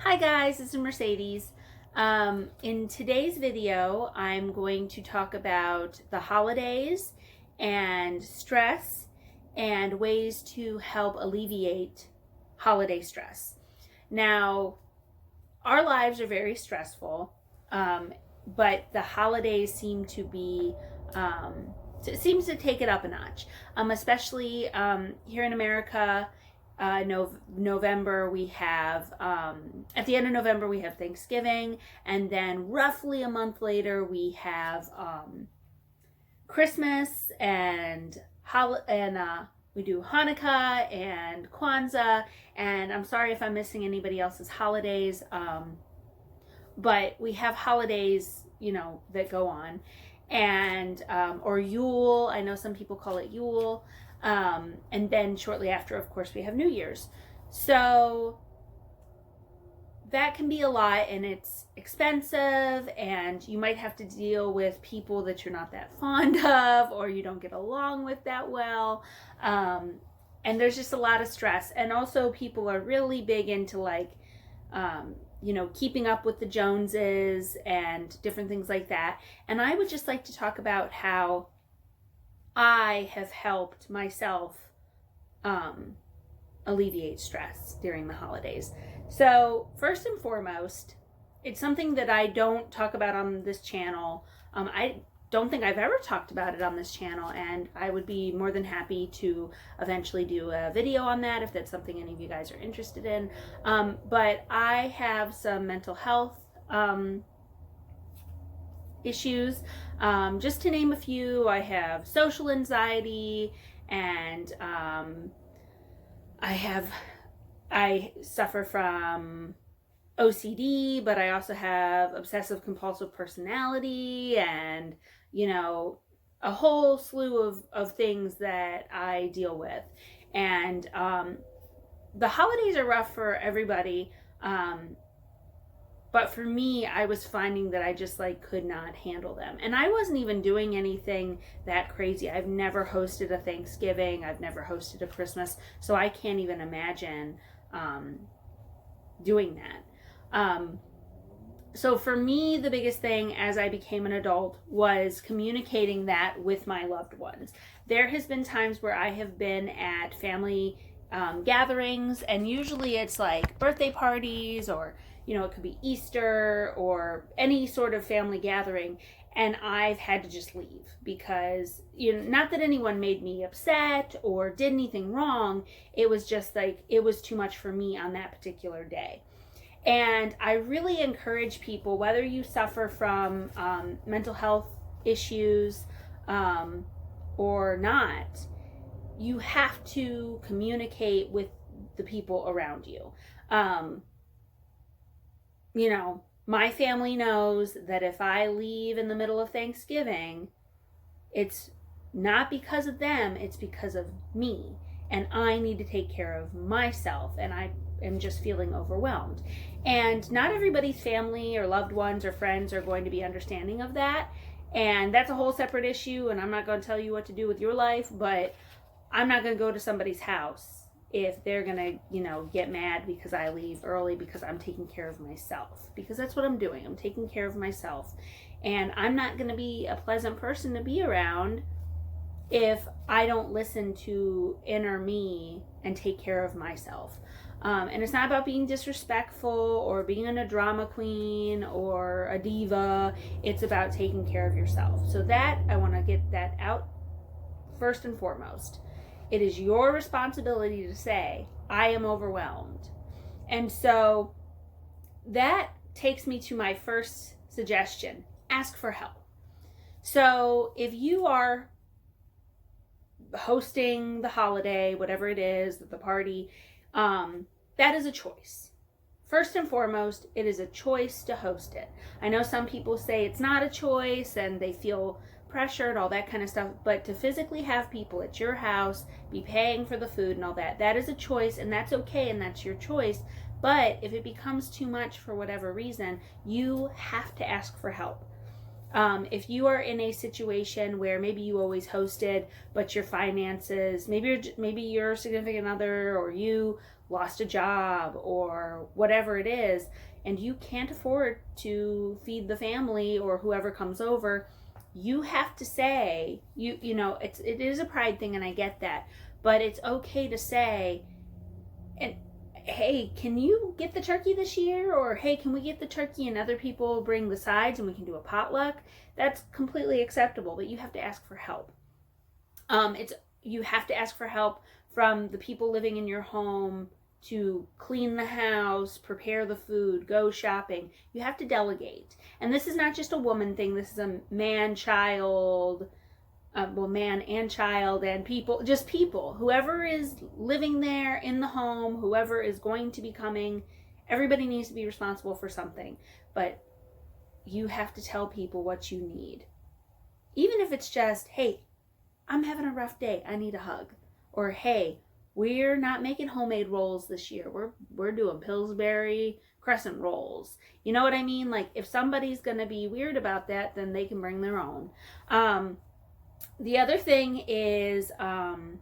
Hi guys, this is Mercedes. In today's video, I'm going to talk about the holidays and stress and ways to help alleviate holiday stress. Now, our lives are very stressful, but the holidays seem to be it seems to take it up a notch, especially here in America. November we have at the end of November we have Thanksgiving, and then roughly a month later we have Christmas and we do Hanukkah and Kwanzaa, and I'm sorry if I'm missing anybody else's holidays, but we have holidays that go on, and or Yule. I know some people call it Yule. And then shortly after, of course, we have New Year's. So that can be a lot, and it's expensive, and you might have to deal with people that you're not that fond of or you don't get along with that well. And there's just a lot of stress. And also people are really big into keeping up with the Joneses and different things like that. And I would just like to talk about how I have helped myself alleviate stress during the holidays. So first and foremost, it's something that I don't talk about on this channel. I don't think I've ever talked about it on this channel, and I would be more than happy to eventually do a video on that if that's something any of you guys are interested in. But I have some mental health issues. Just to name a few, I have social anxiety, and I suffer from OCD, but I also have obsessive compulsive personality, and a whole slew of things that I deal with. And the holidays are rough for everybody. But for me, I was finding that I just could not handle them. And I wasn't even doing anything that crazy. I've never hosted a Thanksgiving. I've never hosted a Christmas. So I can't even imagine doing that. So for me, the biggest thing as I became an adult was communicating that with my loved ones. There has been times where I have been at family gatherings, and usually it's like birthday parties, or it could be Easter or any sort of family gathering, and I've had to just leave because, not that anyone made me upset or did anything wrong. It was just it was too much for me on that particular day. And I really encourage people, whether you suffer from mental health issues or not, you have to communicate with the people around you. My family knows that if I leave in the middle of Thanksgiving, it's not because of them, it's because of me. And I need to take care of myself, and I am just feeling overwhelmed. And not everybody's family or loved ones or friends are going to be understanding of that. And that's a whole separate issue, and I'm not going to tell you what to do with your life, but I'm not going to go to somebody's house if they're gonna, get mad because I leave early because I'm taking care of myself. Because that's what I'm doing. I'm taking care of myself. And I'm not gonna be a pleasant person to be around if I don't listen to inner me and take care of myself. And it's not about being disrespectful or being a drama queen or a diva. It's about taking care of yourself. So that, I want to get that out first and foremost. It is your responsibility to say, I am overwhelmed. And so that takes me to my first suggestion: ask for help. So if you are hosting the holiday, whatever it is, the party, that is a choice. First and foremost, it is a choice to host it. I know some people say it's not a choice and they feel pressured, all that kind of stuff, but to physically have people at your house, be paying for the food and all that, that is a choice, and that's okay, and that's your choice. But if it becomes too much for whatever reason, you have to ask for help. If you are in a situation where maybe you always hosted, but your finances, maybe your significant other or you lost a job or whatever it is, and you can't afford to feed the family or whoever comes over, you have to say, you know, it is a pride thing, and I get that, but it's okay to say, and hey, can you get the turkey this year? Or hey, can we get the turkey and other people bring the sides and we can do a potluck? That's completely acceptable, but you have to ask for help. You have to ask for help from the people living in your home to clean the house, prepare the food, go shopping. You have to delegate. And this is not just a woman thing. This is a man, child, man and child and people, just people. Whoever is living there in the home, whoever is going to be coming, everybody needs to be responsible for something. But you have to tell people what you need. Even if it's just, hey, I'm having a rough day, I need a hug. Or hey, we're not making homemade rolls this year. We're doing Pillsbury crescent rolls. You know what I mean? Like, if somebody's going to be weird about that, then they can bring their own. The other thing is plan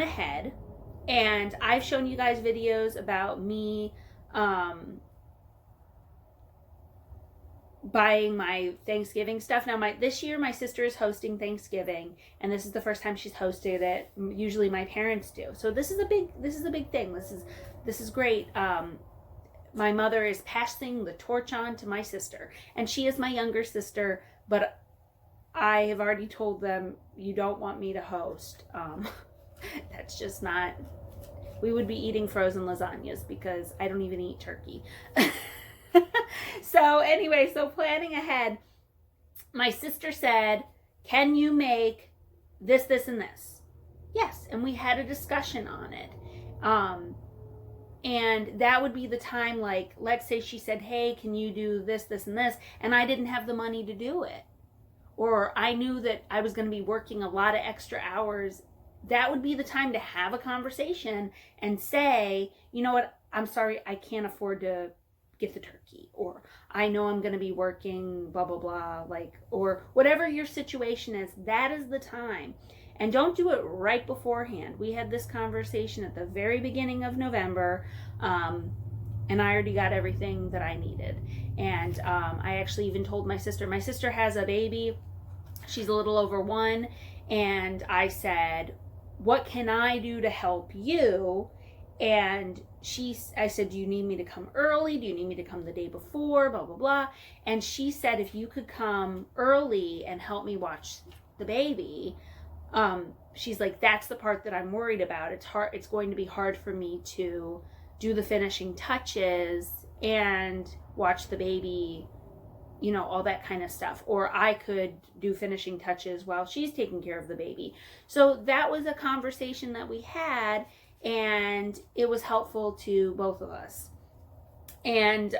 ahead. And I've shown you guys videos about me buying my Thanksgiving stuff. Now, this year my sister is hosting Thanksgiving, and this is the first time she's hosted it. Usually my parents do. So this is a big thing. This is great. My mother is passing the torch on to my sister, and she is my younger sister, but I have already told them, you don't want me to host. That's just not, we would be eating frozen lasagnas because I don't even eat turkey. So anyway, so planning ahead, my sister said, can you make this, this, and this? Yes, and we had a discussion on it. And that would be the time, like, let's say she said, hey, can you do this, this, and this? And I didn't have the money to do it. Or I knew that I was going to be working a lot of extra hours. That would be the time to have a conversation and say, you know what, I'm sorry, I can't afford to get the turkey, or I know I'm going to be working, blah, blah, blah, like, or whatever your situation is, that is the time. And don't do it right beforehand. We had this conversation at the very beginning of November, and I already got everything that I needed. And I actually even told my sister has a baby, she's a little over 1, and I said, what can I do to help you? And I said, do you need me to come early? Do you need me to come the day before? Blah, blah, blah. And she said, if you could come early and help me watch the baby, she's like, that's the part that I'm worried about. It's going to be hard for me to do the finishing touches and watch the baby, you know, all that kind of stuff. Or I could do finishing touches while she's taking care of the baby. So that was a conversation that we had, and it was helpful to both of us. And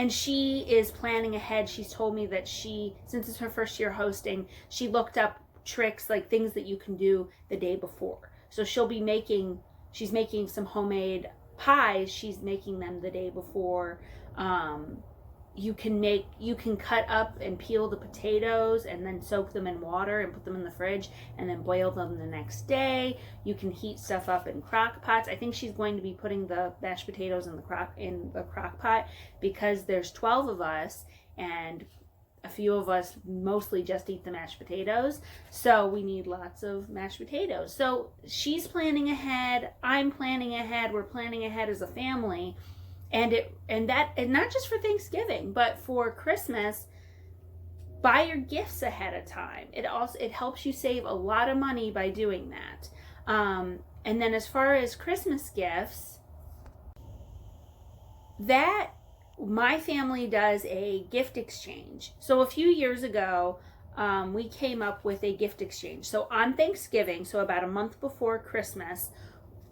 she is planning ahead. She's told me that since it's her first year hosting, she looked up tricks, like things that you can do the day before. So she's making some homemade pies. She's making them the day before. You can cut up and peel the potatoes and then soak them in water and put them in the fridge and then boil them the next day. You can heat stuff up in crock pots. I think she's going to be putting the mashed potatoes in the crock pot because there's 12 of us and a few of us mostly just eat the mashed potatoes. So we need lots of mashed potatoes. So she's planning ahead. I'm planning ahead. We're planning ahead as a family. And not just for Thanksgiving, but for Christmas, buy your gifts ahead of time. It helps you save a lot of money by doing that. And then as far as Christmas gifts, that my family does a gift exchange. So a few years ago, we came up with a gift exchange. So on Thanksgiving, so about a month before Christmas,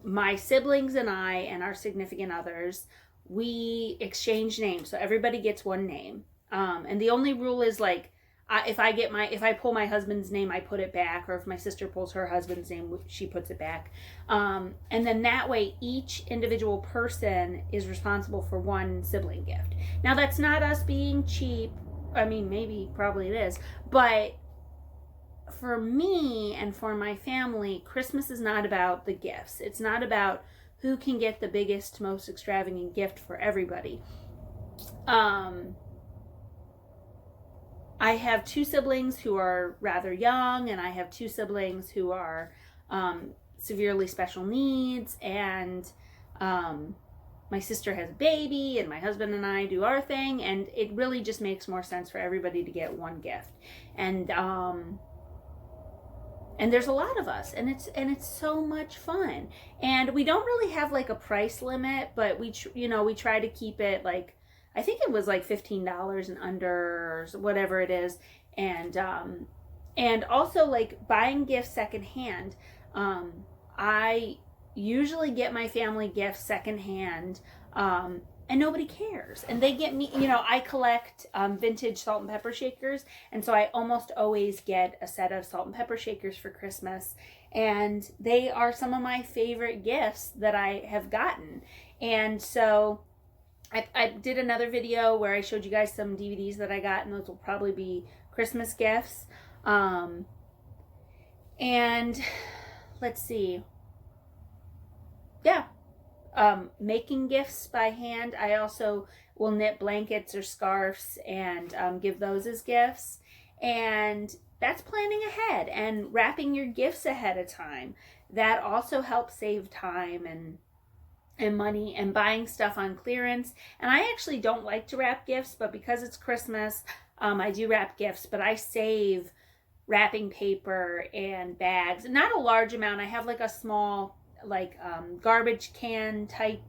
my siblings and I and our significant others, we exchange names. So everybody gets one name. And the only rule is, like, if I pull my husband's name, I put it back. Or if my sister pulls her husband's name, she puts it back. And then that way, each individual person is responsible for one sibling gift. Now, that's not us being cheap. I mean, probably it is. But for me and for my family, Christmas is not about the gifts. It's not about who can get the biggest, most extravagant gift for everybody. I have two siblings who are rather young, and I have two siblings who are severely special needs, and my sister has a baby, and my husband and I do our thing, and it really just makes more sense for everybody to get one gift. And there's a lot of us, and it's so much fun. And we don't really have like a price limit, but we try to keep it like, I think it was like $15 and under, or whatever it is. And also like buying gifts secondhand. I usually get my family gifts secondhand, and nobody cares. And they get me, I collect vintage salt and pepper shakers, and so I almost always get a set of salt and pepper shakers for Christmas, and they are some of my favorite gifts that I have gotten. And so I did another video where I showed you guys some DVDs that I got, and those will probably be Christmas gifts. And let's see. Yeah. Making gifts by hand. I also will knit blankets or scarves and give those as gifts. And that's planning ahead and wrapping your gifts ahead of time. That also helps save time and money, and buying stuff on clearance. And I actually don't like to wrap gifts, but because it's Christmas, I do wrap gifts, but I save wrapping paper and bags. Not a large amount. I have like a small garbage can type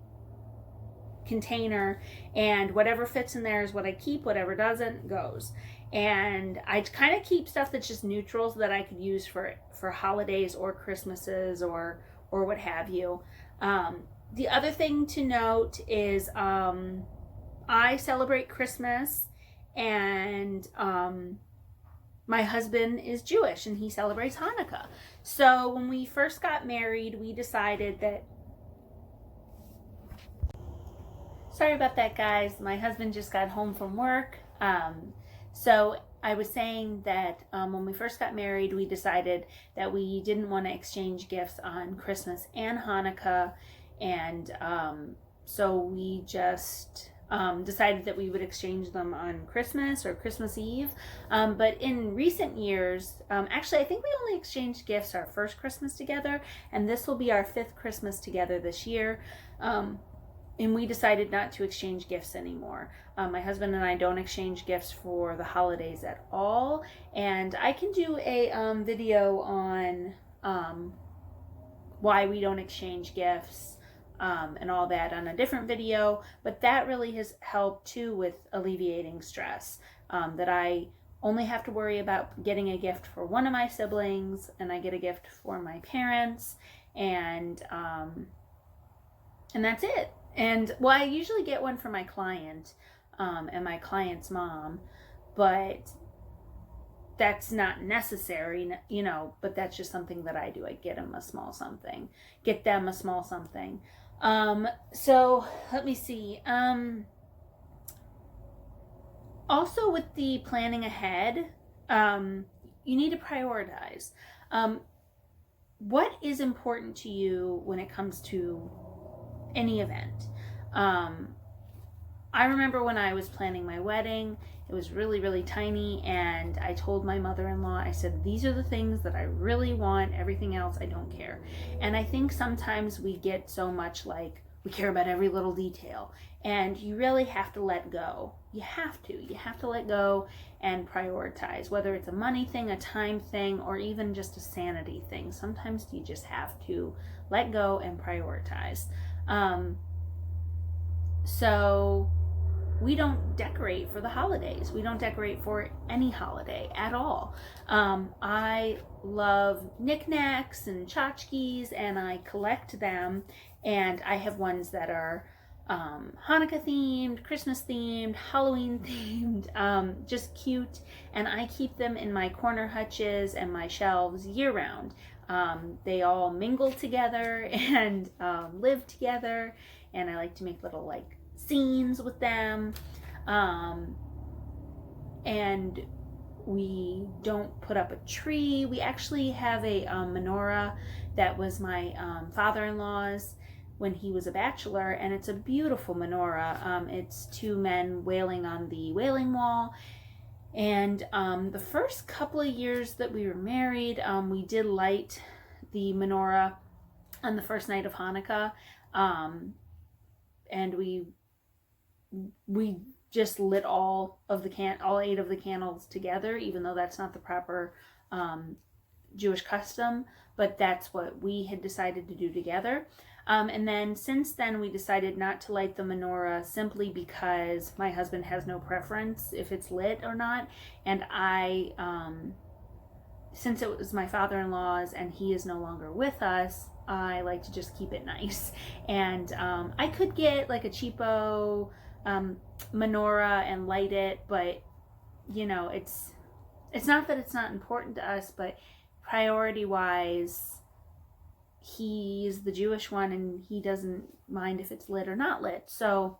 container, and whatever fits in there is what I keep. Whatever doesn't goes. And I kind of keep stuff that's just neutrals that I could use for holidays or Christmases or what have you. The other thing to note is I celebrate Christmas, and my husband is Jewish, and he celebrates Hanukkah. So when we first got married, we decided that... Sorry about that, guys. My husband just got home from work. So I was saying that when we first got married, we decided that we didn't want to exchange gifts on Christmas and Hanukkah. And so we just decided that we would exchange them on Christmas or Christmas Eve. But in recent years, actually, I think we only exchanged gifts our first Christmas together, and this will be our 5th Christmas together this year. And we decided not to exchange gifts anymore. My husband and I don't exchange gifts for the holidays at all. And I can do a video on why we don't exchange gifts and all that on a different video. But that really has helped too with alleviating stress. That I only have to worry about getting a gift for one of my siblings, and I get a gift for my parents, and that's it. And well, I usually get one for my client and my client's mom, but that's not necessary, but that's just something that I do. I get them a small something. So let me see. Also with the planning ahead, you need to prioritize. What is important to you when it comes to any event? I remember when I was planning my wedding, it was really, really tiny, and I told my mother-in-law, I said, these are the things that I really want, everything else I don't care. And I think sometimes we get so much like, we care about every little detail, and you really have to let go. You have to let go and prioritize, whether it's a money thing, a time thing, or even just a sanity thing. Sometimes you just have to let go and prioritize. So we don't decorate for the holidays. We don't decorate for any holiday at all. I love knickknacks and tchotchkes, and I collect them, and I have ones that are Hanukkah themed, Christmas themed, Halloween themed, just cute, and I keep them in my corner hutches and my shelves year round. They all mingle together and live together, and I like to make little like scenes with them. And We don't put up a tree. We actually have a menorah that was my father-in-law's when he was a bachelor, and it's a beautiful menorah. It's two men wailing on the wailing wall. And the first couple of years that we were married, we did light the menorah on the first night of Hanukkah, and we just lit all 8 of the candles together, even though that's not the proper Jewish custom, but that's what we had decided to do together. And then since then, we decided not to light the menorah simply because my husband has no preference if it's lit or not. And I, since it was my father-in-law's and he is no longer with us, I like to just keep it nice. And I could get like a cheapo menorah and light it, but you know, it's not that it's not important to us, but priority-wise, he's the Jewish one and he doesn't mind if it's lit or not lit. So,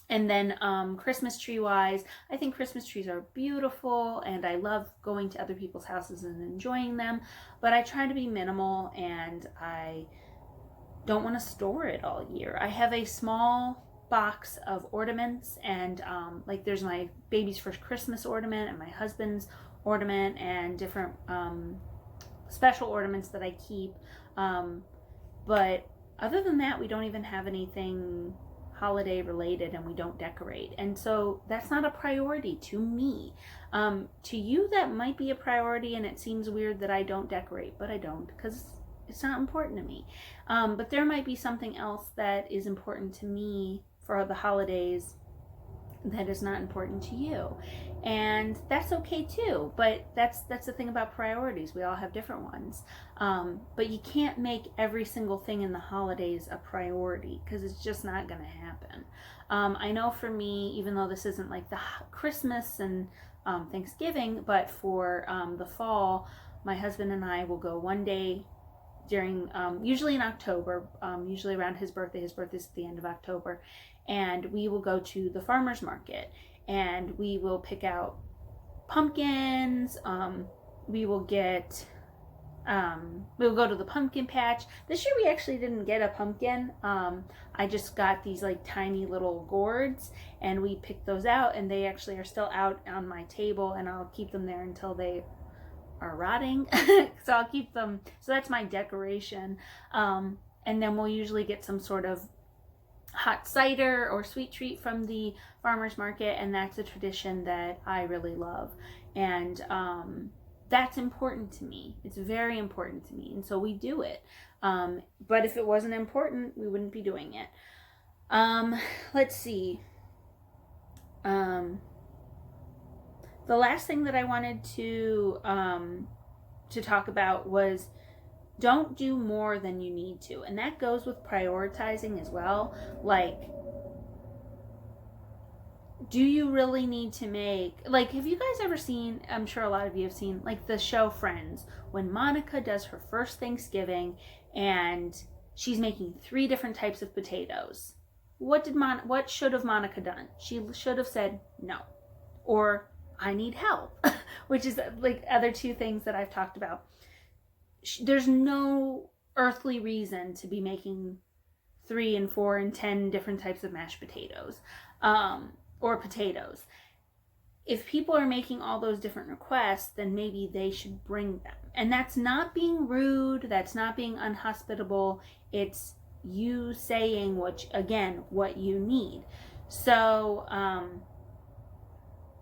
and then Christmas tree wise, I think Christmas trees are beautiful and I love going to other people's houses and enjoying them, but I try to be minimal and I don't want to store it all year. I have a small box of ornaments, and like there's my baby's first Christmas ornament and my husband's ornament and different special ornaments that I keep. But other than that, we don't even have anything holiday related and we don't decorate. And so that's not a priority to me. To you, that might be a priority and it seems weird that I don't decorate, but I don't because it's not important to me. But there might be something else that is important to me for the holidays that is not important to you, and that's okay too. But that's the thing about priorities. We all have different ones, but you can't make every single thing in the holidays a priority because it's just not going to happen. I know for me, even though this isn't like the Christmas and Thanksgiving, but for the fall, my husband and I will go one day during usually in October, usually around his birthday. His birthday's at the end of October. And we will go to the farmer's market and we will pick out pumpkins. We will go to the pumpkin patch. This year we actually didn't get a pumpkin. I just got these like tiny little gourds and we picked those out, and they actually are still out on my table, and I'll keep them there until they are rotting. So I'll keep them. So that's my decoration. And then we'll usually get some sort of hot cider or sweet treat from the farmer's market, and that's a tradition that I really love, and that's important to me. It's very important to me, and so we do it. But if it wasn't important, we wouldn't be doing it. Let's see. The last thing that I wanted to talk about was don't do more than you need to. And that goes with prioritizing as well. Like, do you really need to make, like, have you guys ever seen, I'm sure a lot of you have seen, like the show Friends, when Monica does her first Thanksgiving and she's making 3 different types of potatoes. What should have Monica done? She should have said no. Or I need help, which is like other 2 things that I've talked about. There's no earthly reason to be making 3 and 4 and 10 different types of mashed potatoes, or potatoes. If people are making all those different requests, then maybe they should bring them. And that's not being rude, that's not being unhospitable, it's you saying what you need. So,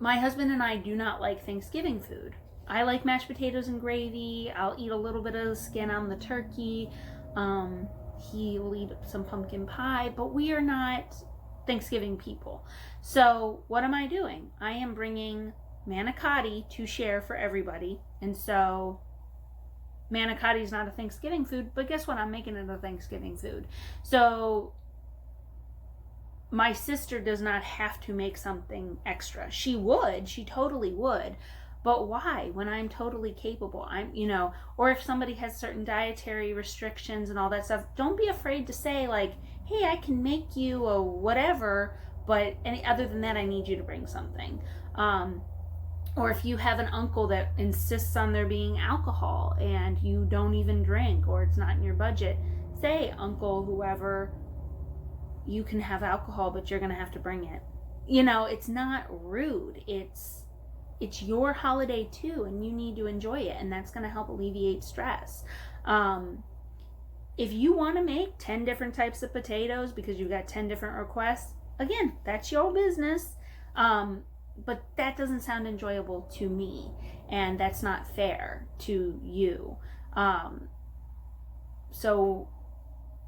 my husband and I do not like Thanksgiving food. I like mashed potatoes and gravy. I'll eat a little bit of the skin on the turkey. He will eat some pumpkin pie, but we are not Thanksgiving people. So what am I doing? I am bringing manicotti to share for everybody. And so manicotti is not a Thanksgiving food, but guess what? I'm making it a Thanksgiving food. So my sister does not have to make something extra. She totally would. But why? When I'm totally capable, or if somebody has certain dietary restrictions and all that stuff, don't be afraid to say like, hey, I can make you a whatever, but other than that, I need you to bring something. Or if you have an uncle that insists on there being alcohol and you don't even drink, or it's not in your budget, say, Uncle, whoever, you can have alcohol, but you're going to have to bring it. You know, it's not rude. It's your holiday too, and you need to enjoy it, and that's going to help alleviate stress. If you want to make 10 different types of potatoes because you've got 10 different requests, again, that's your business. But that doesn't sound enjoyable to me, and that's not fair to you. So,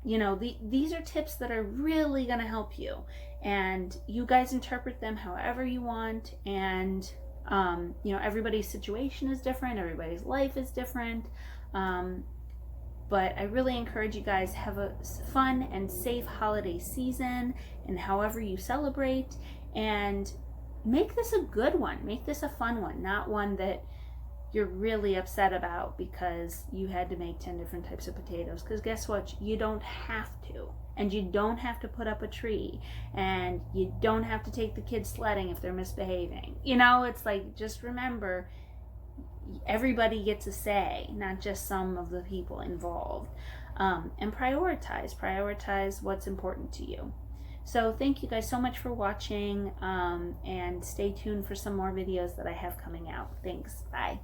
you know, these are tips that are really going to help you, and you guys interpret them however you want. And you know, everybody's situation is different, everybody's life is different. But I really encourage you guys, have a fun and safe holiday season, and however you celebrate, and make this a good one. Make this a fun one, not one that you're really upset about because you had to make 10 different types of potatoes. Because guess what? You don't have to. And you don't have to put up a tree. And you don't have to take the kids sledding if they're misbehaving. You know, it's like, just remember, everybody gets a say, not just some of the people involved. And prioritize what's important to you. So thank you guys so much for watching, and stay tuned for some more videos that I have coming out. Thanks. Bye.